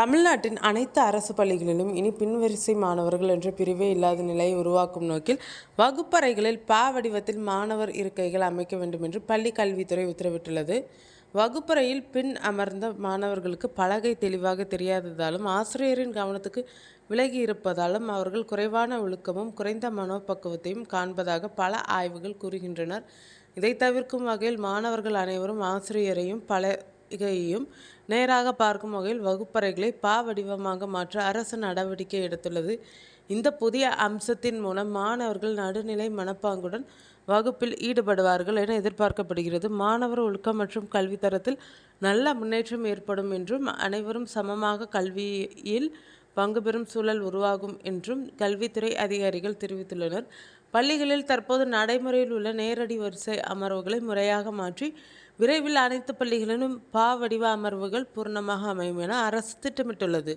தமிழ்நாட்டின் அனைத்து அரசு பள்ளிகளிலும் இனி பின்வரிசை மாணவர்கள் என்ற பிரிவே இல்லாத நிலையை உருவாக்கும் நோக்கில் வகுப்பறைகளில் பா வடிவத்தில் மாணவர் இருக்கைகள் அமைக்க வேண்டும் என்று பள்ளி கல்வித்துறை உத்தரவிட்டுள்ளது. வகுப்பறையில் பின் அமர்ந்த மாணவர்களுக்கு பலகை தெளிவாக தெரியாததாலும் ஆசிரியரின் கவனத்துக்கு விலகி இருப்பதாலும் அவர்கள் குறைவான ஒழுக்கமும் குறைந்த மனோபக்குவத்தையும் காண்பதாக பல ஆய்வுகள் கூறுகின்றனர். இதை தவிர்க்கும் வகையில் மாணவர்கள் அனைவரும் ஆசிரியரையும் பலகையையும் நேராக பார்க்கும் வகையில் வகுப்பறைகளை பா வடிவமாக மாற்ற அரசு நடவடிக்கை எடுத்துள்ளது. இந்த புதிய அம்சத்தின் மூலம் மாணவர்கள் நடுநிலை மனப்பாங்குடன் வகுப்பில் ஈடுபடுவார்கள் என எதிர்பார்க்கப்படுகிறது. மாணவர் ஒழுக்கம் மற்றும் கல்வித்தரத்தில் நல்ல முன்னேற்றம் ஏற்படும் என்றும் அனைவரும் சமமாக கல்வியில் பங்கு பெறும் சூழல் உருவாகும் என்றும் கல்வித்துறை அதிகாரிகள் தெரிவித்துள்ளனர். பள்ளிகளில் தற்போது நடைமுறையில் உள்ள நேரடி வரிசை அமர்வுகளை முறையாக மாற்றி விரைவில் அனைத்து பள்ளிகளிலும் பா வடிவ அமர்வுகள் பூர்ணமாக அமையும் என அரசு திட்டமிட்டுள்ளது.